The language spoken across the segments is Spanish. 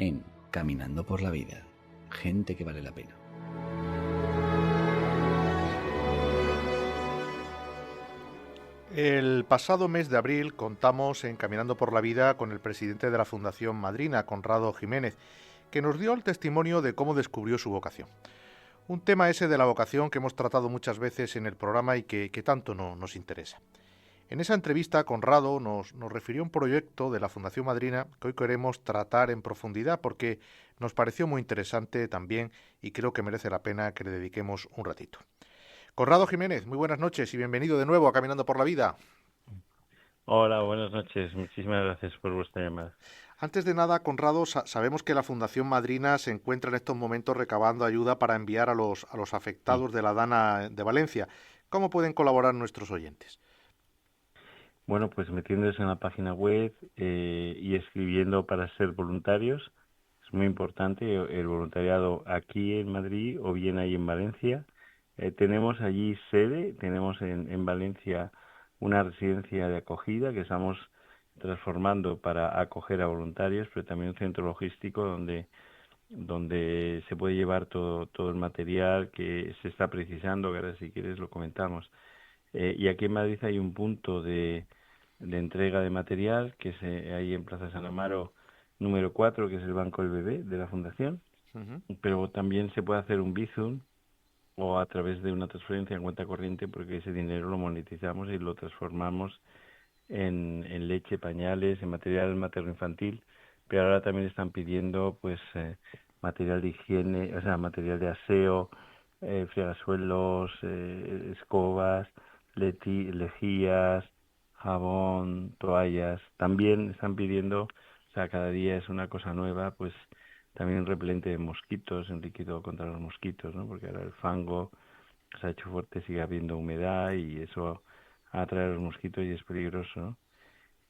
en Caminando por la Vida. Gente que vale la pena. El pasado mes de abril contamos en Caminando por la Vida con el presidente de la Fundación Madrina, Conrado Jiménez, que nos dio el testimonio de cómo descubrió su vocación. Un tema ese de la vocación que hemos tratado muchas veces en el programa y que tanto nos interesa. En esa entrevista, Conrado nos refirió a un proyecto de la Fundación Madrina que hoy queremos tratar en profundidad porque nos pareció muy interesante también y creo que merece la pena que le dediquemos un ratito. Conrado Jiménez, muy buenas noches y bienvenido de nuevo a Caminando por la Vida. Hola, buenas noches. Muchísimas gracias por vuestra llamada. Antes de nada, Conrado, sabemos que la Fundación Madrina se encuentra en estos momentos recabando ayuda para enviar a los afectados de la Dana de Valencia. ¿Cómo pueden colaborar nuestros oyentes? Bueno, pues metiéndose en la página web y escribiendo para ser voluntarios. Es muy importante el voluntariado aquí en Madrid o bien ahí en Valencia. Tenemos allí sede, tenemos en Valencia una residencia de acogida que estamos transformando para acoger a voluntarios, pero también un centro logístico donde se puede llevar todo el material que se está precisando, que ahora si quieres lo comentamos. Y aquí en Madrid hay un punto de entrega de material que es ahí en Plaza San Amaro número 4, que es el Banco del Bebé de la Fundación, pero también se puede hacer un Bizum o a través de una transferencia en cuenta corriente, porque ese dinero lo monetizamos y lo transformamos en leche, pañales, en material materno-infantil, pero ahora también están pidiendo pues material de higiene, o sea, material de aseo, fregasuelos, escobas, lejías, jabón, toallas. También están pidiendo, o sea, cada día es una cosa nueva, pues también un repelente de mosquitos, un líquido contra los mosquitos, ¿no? Porque ahora el fango se ha hecho fuerte, sigue habiendo humedad y eso atrae a los mosquitos y es peligroso, ¿no?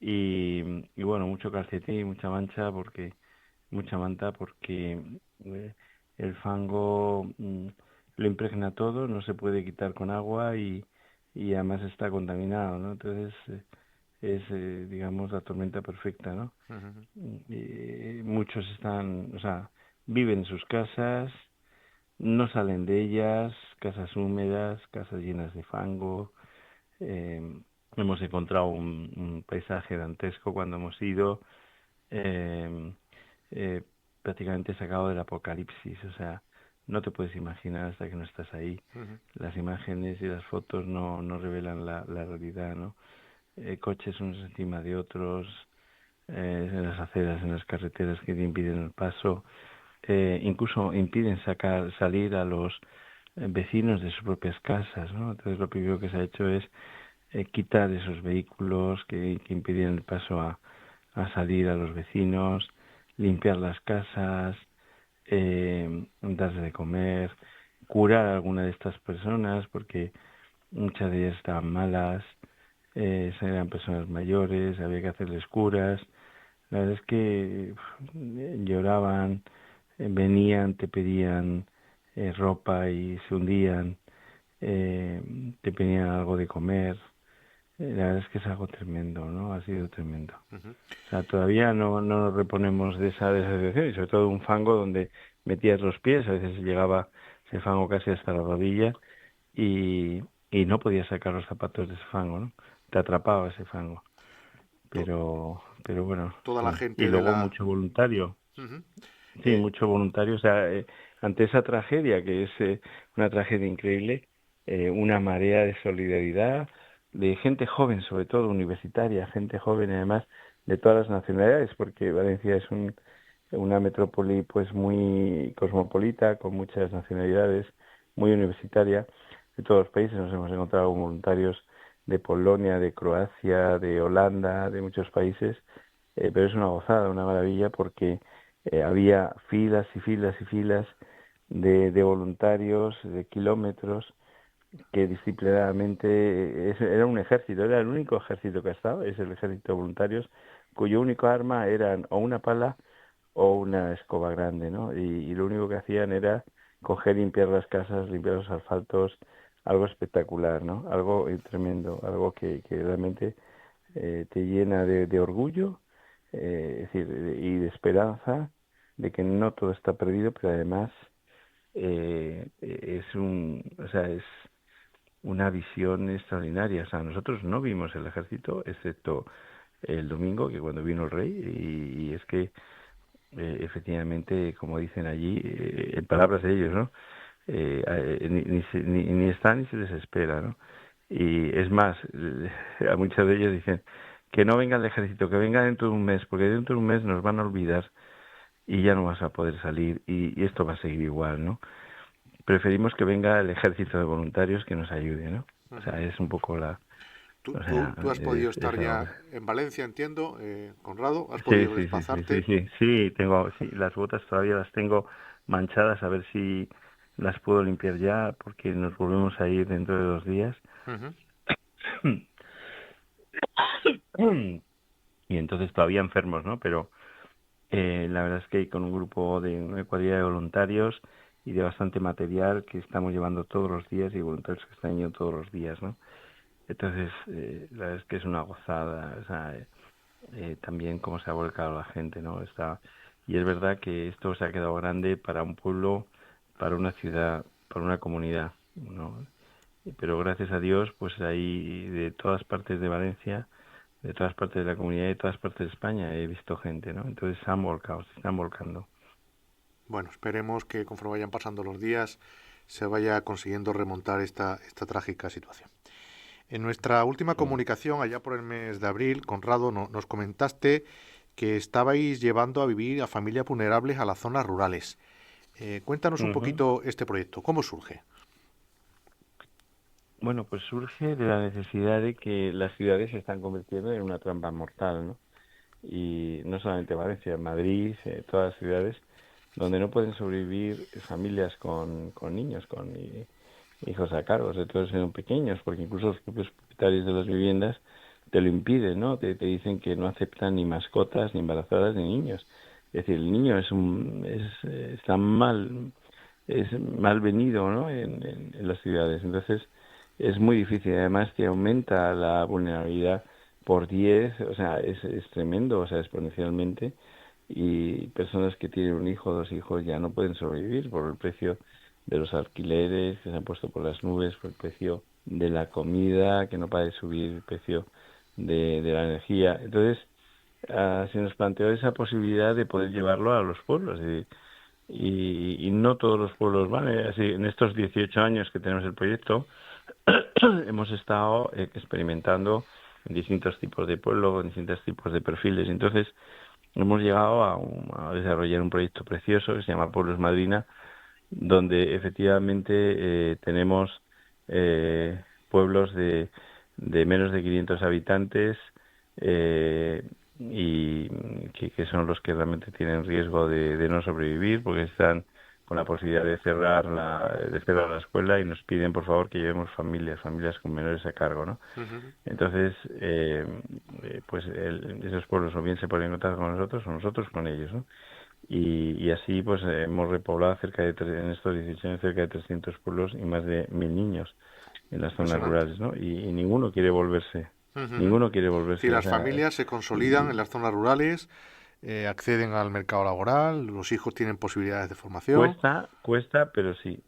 Y bueno, mucho calcetín, mucha manta porque el fango lo impregna todo, no se puede quitar con agua y además está contaminado, ¿no? Entonces digamos, la tormenta perfecta, ¿no? Muchos o sea, viven en sus casas, no salen de ellas, casas húmedas, casas llenas de fango. eh, Hemos encontrado un paisaje dantesco cuando hemos ido, eh, eh, prácticamente sacado del apocalipsis, o sea, no te puedes imaginar hasta que no estás ahí. Las imágenes y las fotos no revelan la realidad, ¿no? Coches unos encima de otros, en las aceras, en las carreteras que te impiden el paso, incluso impiden salir a los vecinos de sus propias casas, ¿no? Entonces lo primero que se ha hecho es quitar esos vehículos que impidían el paso a salir a los vecinos, limpiar las casas, darles de comer, curar a alguna de estas personas porque muchas de ellas estaban malas, eran personas mayores, había que hacerles curas. La verdad es que lloraban, venían, te pedían ropa y se hundían, te pedían algo de comer. La verdad es que es algo tremendo, ¿no? Ha sido tremendo. O sea, todavía no nos reponemos de esa situación y sobre todo un fango donde metías los pies, a veces llegaba ese fango casi hasta la rodilla y, y no podías sacar los zapatos de ese fango, ¿no? Te atrapaba ese fango. Pero bueno, Toda la sí. Y gente de luego la... mucho voluntario. Sí, Eh, mucho voluntario. O sea, ante esa tragedia, que es una tragedia increíble, una marea de solidaridad, de gente joven, sobre todo universitaria, gente joven, además de todas las nacionalidades, porque Valencia es una metrópoli pues muy cosmopolita, con muchas nacionalidades, muy universitaria. De todos los países nos hemos encontrado voluntarios de Polonia, de Croacia, de Holanda, de muchos países, pero es una gozada, una maravilla, porque había filas y filas y filas de voluntarios, de kilómetros, que disciplinadamente era un ejército, era el único ejército que ha estado, es el ejército de voluntarios, cuyo único arma eran o una pala o una escoba grande, ¿no? Y lo único que hacían era coger y limpiar las casas, limpiar los asfaltos, algo espectacular, ¿no? Algo tremendo, algo que realmente te llena de orgullo, es decir, y de esperanza de que no todo está perdido, pero además es una visión extraordinaria. O sea, nosotros no vimos el ejército, excepto el domingo, que cuando vino el rey, y es que efectivamente, como dicen allí, en palabras de ellos, ¿no? Ni está ni se desespera, ¿no? Y es más, a muchos de ellos dicen que no venga el ejército, que venga dentro de un mes, porque dentro de un mes nos van a olvidar y ya no vas a poder salir y esto va a seguir igual, ¿no? Preferimos que venga el ejército de voluntarios que nos ayude, ¿no? O sea, es un poco o sea, Tú has podido es estar algo ya en Valencia, entiendo, Conrado. ¿Has sí, podido sí, sí, sí, sí, desplazarte? sí, sí, sí, las botas todavía las tengo manchadas, a ver si las puedo limpiar ya, porque nos volvemos a ir dentro de 2 días. Ujú. Y entonces todavía enfermos, ¿no? Pero la verdad es que con un grupo de una cuadrilla de voluntarios y de bastante material que estamos llevando todos los días y voluntarios que están yendo todos los días, ¿no? Entonces, la verdad es que es una gozada, o sea, también cómo se ha volcado la gente, ¿no? Y es verdad que esto se ha quedado grande para un pueblo, para una ciudad, para una comunidad, ¿no? Pero gracias a Dios, pues ahí de todas partes de Valencia, de todas partes de la comunidad y de todas partes de España he visto gente, ¿no? Entonces se han volcado, se están volcando. Bueno, esperemos que conforme vayan pasando los días se vaya consiguiendo remontar esta trágica situación. En nuestra última Sí. comunicación, allá por el mes de abril, Conrado, nos comentaste que estabais llevando a vivir a familias vulnerables a las zonas rurales. Cuéntanos un Ujú. poquito este proyecto, ¿cómo surge? Bueno, pues surge de la necesidad de que las ciudades se están convirtiendo en una trampa mortal, ¿no? Y no solamente Valencia, Madrid, todas las ciudades donde no pueden sobrevivir familias con niños, hijos a cargo, sobre todo si son pequeños, porque incluso los propios propietarios de las viviendas te lo impiden, ¿no? Te dicen que no aceptan ni mascotas, ni embarazadas, ni niños. Es decir, el niño está es mal venido, ¿no? En las ciudades. Entonces, es muy difícil. Además, te aumenta la vulnerabilidad por 10, o sea, es tremendo, o sea, exponencialmente. Y personas que tienen un hijo o 2 hijos ya no pueden sobrevivir por el precio de los alquileres que se han puesto por las nubes, por el precio de la comida, que no para de subir el precio de la energía. Entonces, se nos planteó esa posibilidad de poder llevarlo a los pueblos. Y no todos los pueblos van. Así, en estos 18 años que tenemos el proyecto, hemos estado experimentando en distintos tipos de pueblos, en distintos tipos de perfiles. Entonces, hemos llegado a desarrollar un proyecto precioso que se llama Pueblos Madrina, donde efectivamente tenemos pueblos de menos de 500 habitantes eh, y que son los que realmente tienen riesgo de no sobrevivir porque están con la posibilidad de cerrar la escuela y nos piden por favor que llevemos familias con menores a cargo, ¿no? Ujú. Entonces, pues esos pueblos o bien se ponen en contacto con nosotros o nosotros con ellos, ¿no? Y así pues hemos repoblado en estos 18 años cerca de 300 pueblos y más de 1.000 niños en las zonas Impresionante. rurales, ¿no? Y ninguno quiere volverse, Ujú. ninguno quiere Si volverse, o las sea, familias se consolidan en y las zonas rurales, acceden al mercado laboral, los hijos tienen posibilidades de formación. cuesta, pero sí,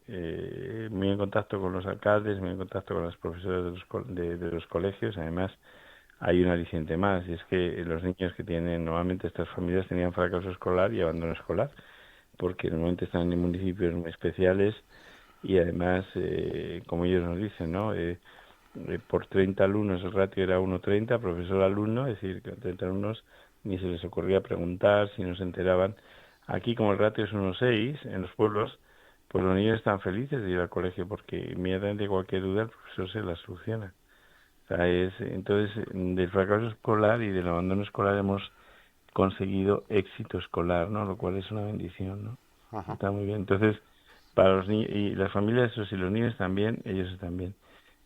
muy en contacto con los alcaldes, muy en contacto con las profesoras de los colegios, además hay un aliciente más, y es que los niños que tienen, normalmente estas familias tenían fracaso escolar y abandono escolar, porque normalmente están en municipios muy especiales y además, como ellos nos dicen, ¿no? Por 30 alumnos el ratio era 1:30, profesor-alumno, es decir, que 30 alumnos ni se les ocurría preguntar si no se enteraban. Aquí, como el ratio es 1:6 en los pueblos, pues los niños están felices de ir al colegio porque inmediatamente cualquier duda el profesor se la soluciona. O sea, entonces, del fracaso escolar y del abandono escolar hemos conseguido éxito escolar, ¿no? Lo cual es una bendición, ¿no? Ajá. Está muy bien. Entonces, para los niños y las familias, eso sí, los niños también, ellos están bien.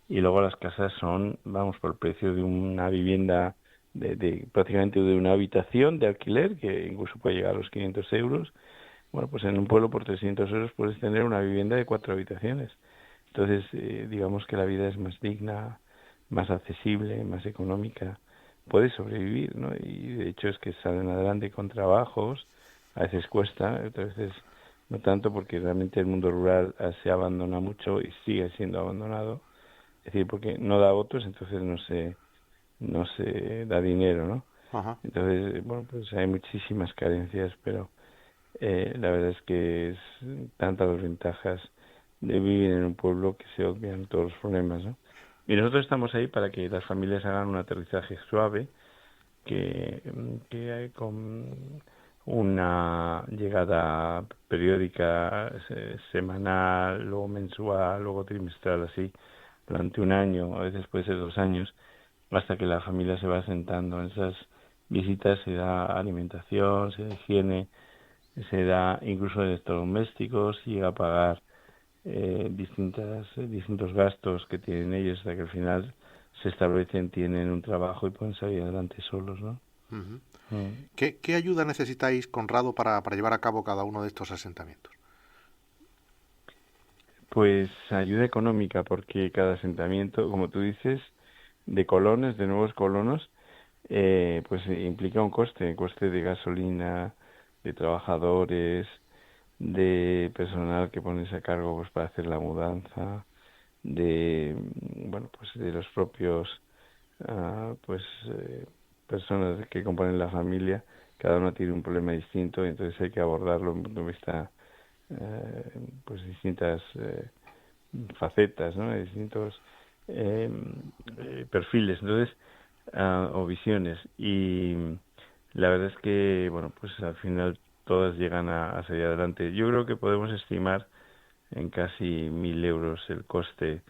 Y luego las casas son, vamos, por el precio de una vivienda, prácticamente de una habitación de alquiler, que incluso puede llegar a los 500 euros. Bueno, pues en un pueblo por 300 euros puedes tener una vivienda de 4 habitaciones. Entonces, digamos que la vida es más digna, más accesible, más económica. Puedes sobrevivir, ¿no? Y de hecho es que salen adelante con trabajos, a veces cuesta, otras veces no tanto, porque realmente el mundo rural se abandona mucho y sigue siendo abandonado, es decir, porque no da votos, entonces no se da dinero, ¿no? Ajá. Entonces, bueno, pues hay muchísimas carencias, pero la verdad es que es tantas las ventajas de vivir en un pueblo que se obvian todos los problemas, ¿no? Y nosotros estamos ahí para que las familias hagan un aterrizaje suave, que hay con una llegada periódica, semanal, luego mensual, luego trimestral, así, durante un año, a veces puede ser 2 años, hasta que la familia se va asentando. En esas visitas se da alimentación, se da higiene, se da incluso electrodomésticos, y llega a pagar distintos gastos que tienen ellos, hasta que al final se establecen, tienen un trabajo y pueden salir adelante solos, ¿no? Ujú. Mm. ¿Qué ayuda necesitáis, Conrado, para llevar a cabo cada uno de estos asentamientos? Pues ayuda económica, porque cada asentamiento, como tú dices, de colonos, de nuevos colonos, pues implica un coste de gasolina, de trabajadores, de personal que pones a cargo pues para hacer la mudanza, bueno, pues de los propios pues personas que componen la familia. Cada uno tiene un problema distinto, y entonces hay que abordarlo en punto de vista, pues distintas facetas, ¿no? De distintos eh, perfiles, entonces, o visiones. Y la verdad es que, bueno, pues al final todas llegan a salir adelante. Yo creo que podemos estimar en casi 1.000 euros el coste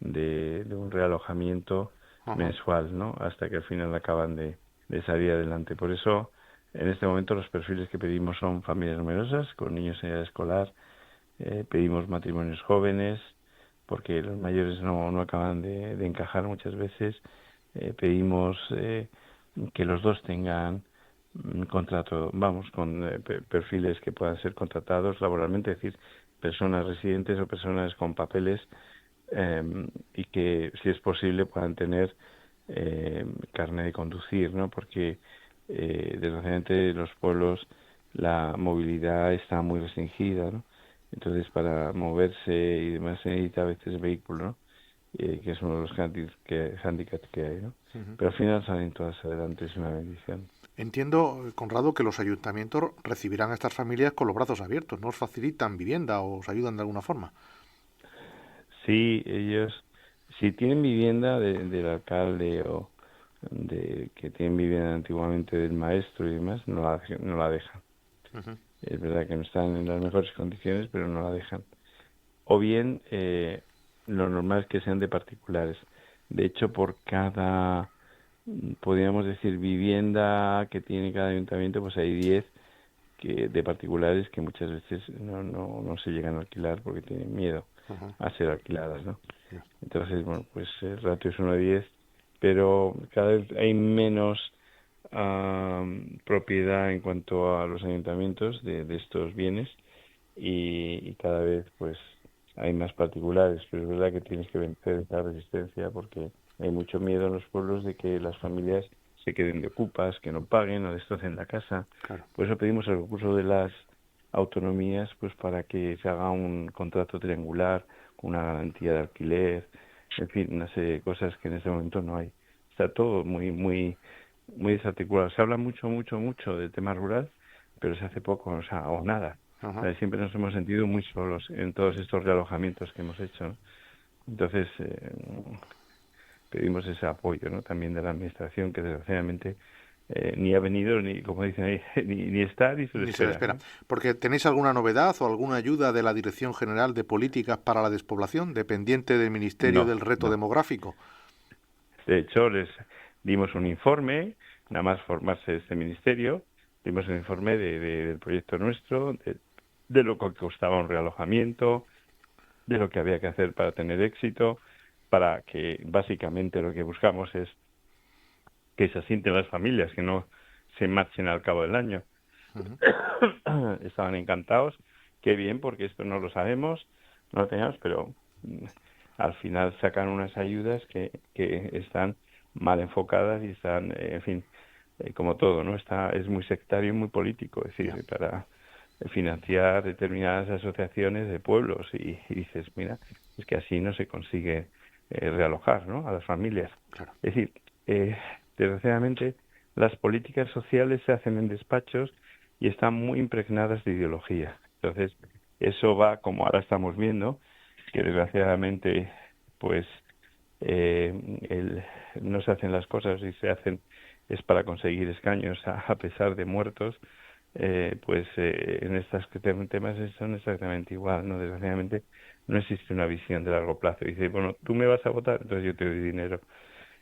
de un realojamiento Ajá. mensual, ¿no? Hasta que al final acaban de salir adelante. Por eso, en este momento, los perfiles que pedimos son familias numerosas, con niños en edad escolar. Pedimos matrimonios jóvenes, porque los mayores no acaban de encajar muchas veces. Pedimos que los dos tengan contrato, vamos, con perfiles que puedan ser contratados laboralmente, es decir, personas residentes o personas con papeles, y que, si es posible, puedan tener carnet de conducir, ¿no? Porque desgraciadamente en los pueblos la movilidad está muy restringida, ¿no? Entonces, para moverse y demás se necesita a veces vehículo, ¿no? Que es uno de los handicaps que hay, ¿no? Ujú. Pero al final salen todas adelante, es una bendición. Entiendo, Conrado, que los ayuntamientos recibirán a estas familias con los brazos abiertos, ¿no os facilitan vivienda o os ayudan de alguna forma? Sí, ellos, si tienen vivienda del alcalde, o de que tienen vivienda antiguamente del maestro y demás, no la dejan. Ujú. Es verdad que no están en las mejores condiciones, pero no la dejan. O bien, lo normal es que sean de particulares. De hecho, por cada, podríamos decir, vivienda que tiene cada ayuntamiento, pues hay 10 de particulares, que muchas veces no se llegan a alquilar porque tienen miedo Ujú. a ser alquiladas, ¿no? Ya. Entonces, bueno, pues el ratio es 1 a 10, pero cada vez hay menos propiedad en cuanto a los ayuntamientos de estos bienes, y cada vez pues hay más particulares, pero es verdad que tienes que vencer esa resistencia, porque hay mucho miedo en los pueblos de que las familias se queden de ocupas, que no paguen o destrocen la casa. Claro. Por eso pedimos el recurso de las autonomías, pues para que se haga un contrato triangular con una garantía de alquiler, en fin, una serie de cosas que en este momento no hay. Está todo muy desarticulado. Se habla mucho del tema rural, pero se hace poco, o nada. O Ajá. sea, siempre nos hemos sentido muy solos en todos estos realojamientos que hemos hecho, ¿no? Entonces, pedimos ese apoyo, ¿no? También de la administración, que desgraciadamente ni ha venido, ni, como dicen ahí, ni está, ni se le Ni se le espera, espera. ¿no? Porque ¿tenéis alguna novedad o alguna ayuda de la Dirección General de Políticas para la Despoblación, dependiente del Ministerio No, del Reto no. Demográfico? De hecho, les dimos un informe, nada más formarse este ministerio, dimos un informe del proyecto nuestro, de lo que costaba un realojamiento, de lo que había que hacer para tener éxito, para que básicamente lo que buscamos es que se asienten las familias, que no se marchen al cabo del año. Ujú. Estaban encantados, qué bien, porque esto no lo sabemos, no lo teníamos, pero al final sacan unas ayudas que están mal enfocadas y están, en fin, como todo, ¿no? Es muy sectario y muy político, es decir, para financiar determinadas asociaciones de pueblos y dices, mira, es que así no se consigue realojar, ¿no?, a las familias. Claro. Es decir, desgraciadamente las políticas sociales se hacen en despachos y están muy impregnadas de ideología. Entonces, eso va, como ahora estamos viendo, que desgraciadamente, pues, no se hacen las cosas y se hacen es para conseguir escaños a pesar de muertos, en estos temas son exactamente igual, ¿no? Desgraciadamente no existe una visión de largo plazo. Dice, bueno, tú me vas a votar, entonces yo te doy dinero.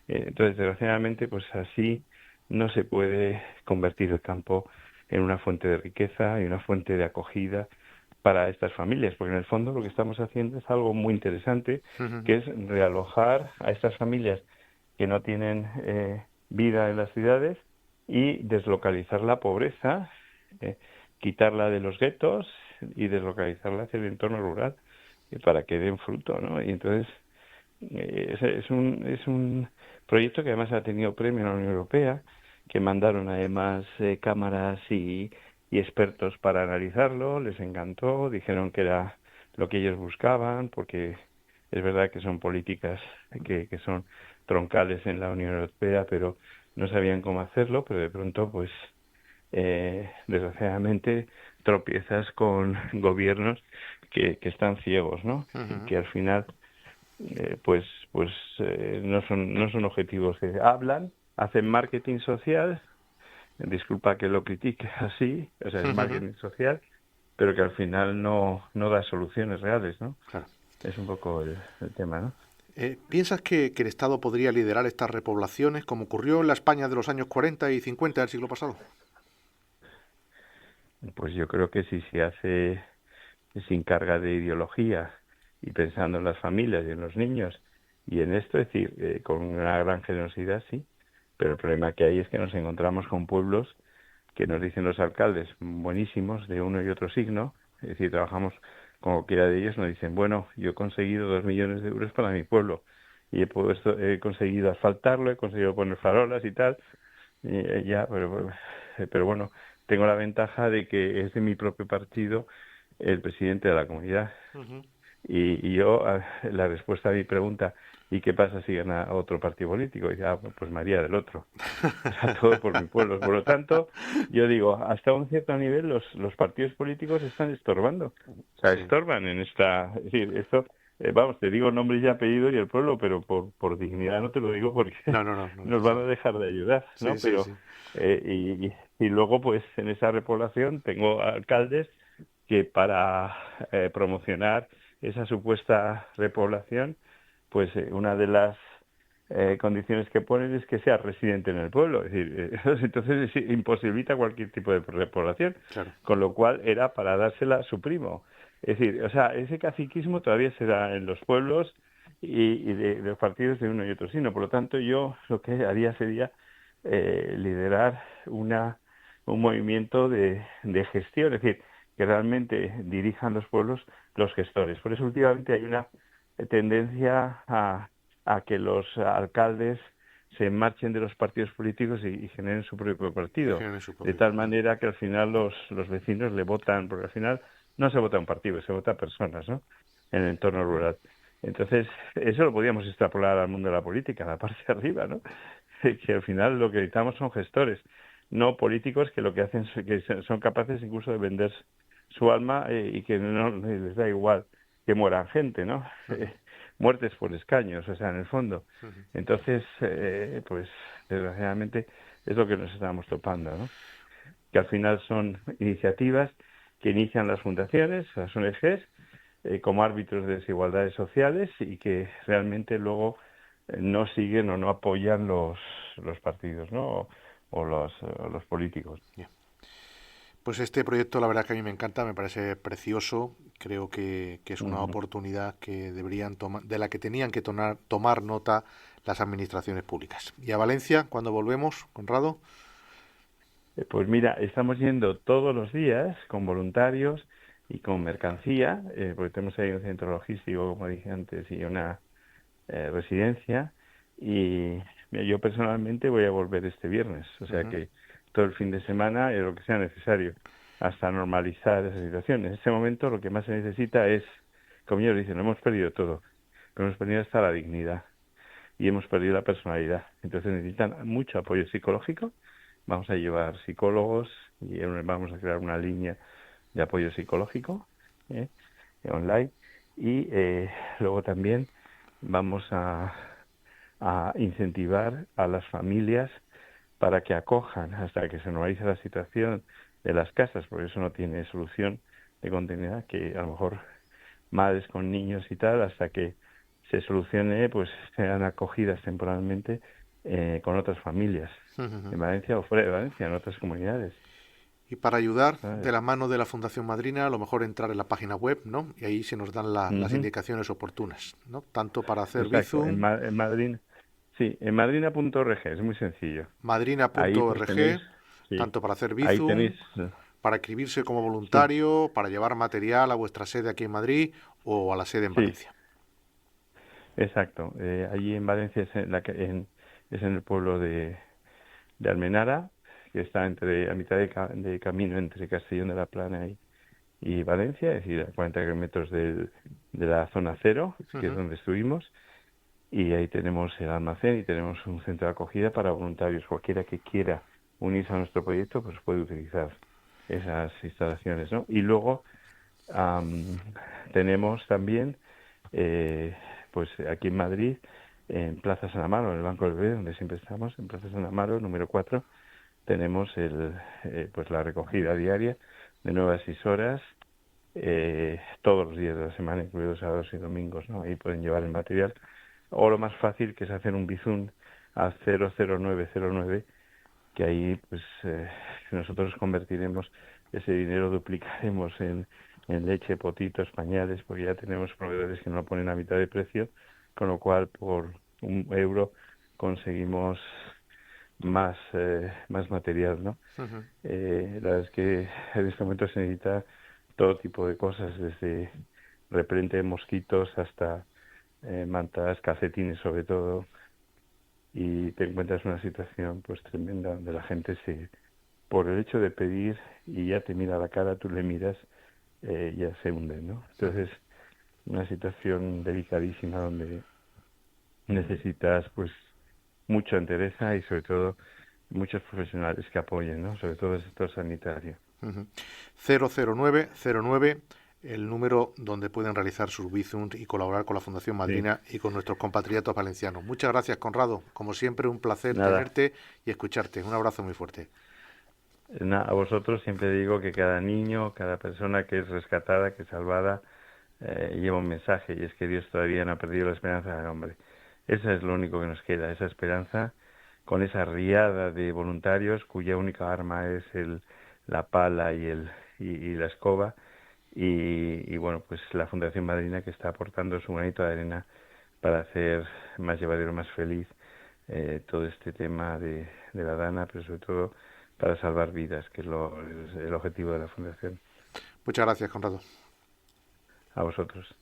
Entonces, desgraciadamente, pues así no se puede convertir el campo en una fuente de riqueza y una fuente de acogida para estas familias, porque en el fondo lo que estamos haciendo es algo muy interesante, que es realojar a estas familias que no tienen vida en las ciudades y deslocalizar la pobreza, quitarla de los guetos y deslocalizarla hacia el entorno rural para que den fruto, ¿no? Y entonces es un proyecto que además ha tenido premio en la Unión Europea, que mandaron además cámaras y expertos para analizarlo, les encantó, dijeron que era lo que ellos buscaban, porque es verdad que son políticas que son troncales en la Unión Europea, pero no sabían cómo hacerlo, pero de pronto, pues, desgraciadamente, tropiezas con gobiernos que están ciegos, ¿no? Y que al final, no son objetivos. Hablan, hacen marketing social, disculpa que lo critique así, o sea, es marketing social, pero que al final no da soluciones reales, ¿no? Claro. Es un poco el tema, ¿no? ¿Piensas que el Estado podría liderar estas repoblaciones como ocurrió en la España de los años 40 y 50 del siglo pasado? Pues yo creo que si se hace sin carga de ideología y pensando en las familias y en los niños y en esto, es decir, con una gran generosidad, sí, pero el problema que hay es que nos encontramos con pueblos que nos dicen los alcaldes buenísimos de uno y otro signo, es decir, trabajamos con cualquiera de ellos, nos dicen, bueno, yo he conseguido 2 millones de euros para mi pueblo y he conseguido asfaltarlo, he conseguido poner farolas y tal, pero bueno, tengo la ventaja de que es de mi propio partido el presidente de la comunidad. Y yo, la respuesta a mi pregunta, ¿y qué pasa si gana otro partido político? Y dice, pues María del otro. O sea, todo por mi pueblo. Por lo tanto, yo digo, hasta un cierto nivel los partidos políticos están estorbando. O sea, estorban en esta... Es decir, esto, vamos, te digo nombre y apellido y el pueblo, pero por dignidad no te lo digo porque No. nos van a dejar de ayudar, ¿no? Pero y luego, pues, en esa repoblación tengo alcaldes que para promocionar esa supuesta repoblación, pues una de las condiciones que ponen es que sea residente en el pueblo. Es decir, entonces imposibilita cualquier tipo de repoblación, Claro. con lo cual era para dársela a su primo. Es decir, o sea, ese caciquismo todavía se da en los pueblos y de los partidos de uno y otro signo. Por lo tanto, yo lo que haría sería liderar un movimiento de gestión, es decir, que realmente dirijan los pueblos los gestores. Por eso últimamente hay una tendencia a que los alcaldes se marchen de los partidos políticos y generen su propio partido, de tal manera que al final los vecinos le votan, porque al final no se vota un partido, se vota personas, ¿no?, en el entorno rural. Entonces, eso lo podíamos extrapolar al mundo de la política, a la parte de arriba, ¿no? Que al final lo que necesitamos son gestores, no políticos que lo que hacen es que son capaces incluso de vender su alma y que no les da igual que mueran gente, ¿no? Muertes por escaños, o sea, en el fondo. Entonces, pues, desgraciadamente, es lo que nos estamos topando, ¿no? Que al final son iniciativas que inician las fundaciones, las ONGs, como árbitros de desigualdades sociales y que realmente luego no siguen o no apoyan los partidos, ¿no? O los políticos. Pues este proyecto, la verdad que a mí me encanta, me parece precioso. Creo que es una oportunidad que deberían de la que tenían que tomar nota las administraciones públicas. ¿Y a Valencia, cuando volvemos, Conrado? Pues mira, estamos yendo todos los días con voluntarios y con mercancía, porque tenemos ahí un centro logístico, como dije antes, y una residencia. Y Mira, yo personalmente voy a volver este viernes, o sea que todo el fin de semana es lo que sea necesario hasta normalizar esa situación. En este momento lo que más se necesita es, como ellos dicen, no hemos perdido todo, pero hemos perdido hasta la dignidad y hemos perdido la personalidad. Entonces necesitan mucho apoyo psicológico. Vamos a llevar psicólogos y vamos a crear una línea de apoyo psicológico online y luego también vamos a incentivar a las familias para que acojan hasta que se normalice la situación de las casas, porque eso no tiene solución de continuidad, que a lo mejor madres con niños y tal, hasta que se solucione, pues sean acogidas temporalmente con otras familias, en Valencia o fuera de Valencia, en otras comunidades. Y para ayudar ¿Sabes? de la mano de la Fundación Madrina, a lo mejor entrar en la página web, ¿no? Y ahí se nos dan las indicaciones oportunas, ¿no? Tanto para hacer Exacto, Bizum, en Madrid, sí, en madrina.org, es muy sencillo. Ahí pues tenéis, madrina.org, sí, tanto para hacer ahí tenéis, Bizum, para inscribirse como sí, voluntario, para llevar material a vuestra sede aquí en Madrid o a la sede en sí, Valencia. exacto. Allí en Valencia es en el pueblo de Almenara, que está a mitad de camino entre Castellón de la Plana y Valencia, es decir, a 40 kilómetros de la zona cero, que es donde estuvimos, y ahí tenemos el almacén y tenemos un centro de acogida para voluntarios. Cualquiera que quiera unirse a nuestro proyecto, pues puede utilizar esas instalaciones, ¿no? Y luego tenemos también, pues aquí en Madrid, en Plaza San Amaro, en el Banco del Bebé, donde siempre estamos, en Plaza San Amaro, número 4, tenemos pues la recogida diaria de 9 a 6 horas, todos los días de la semana, incluidos sábados y domingos, ¿no? Ahí pueden llevar el material. O lo más fácil, que es hacer un Bizum a 00909, que ahí pues nosotros convertiremos ese dinero, duplicaremos en leche, potitos, pañales, porque ya tenemos proveedores que nos lo ponen a mitad de precio, con lo cual por €1 conseguimos más material, ¿no? La verdad es que en este momento se necesita todo tipo de cosas, desde repelente de mosquitos hasta mantas, calcetines sobre todo, y te encuentras en una situación pues tremenda donde la gente por el hecho de pedir y ya te mira a la cara, tú le miras, ya se hunde, ¿no? Entonces, una situación delicadísima donde necesitas pues mucha entereza y sobre todo muchos profesionales que apoyen, ¿no? Sobre todo el sector sanitario. 00909, el número donde pueden realizar sus Bizum y colaborar con la Fundación Sí, Madrina y con nuestros compatriotas valencianos. Muchas gracias, Conrado. Como siempre, un placer nada, tenerte y escucharte. Un abrazo muy fuerte. a vosotros siempre digo que cada niño, cada persona que es rescatada, que es salvada, lleva un mensaje, y es que Dios todavía no ha perdido la esperanza del hombre. Eso es lo único que nos queda, esa esperanza, con esa riada de voluntarios cuya única arma es la pala y la escoba, y bueno, pues la Fundación Madrina, que está aportando su granito de arena para hacer más llevadero, más feliz todo este tema de la dana, pero sobre todo para salvar vidas, que es el objetivo de la Fundación. Muchas gracias, Conrado. A vosotros.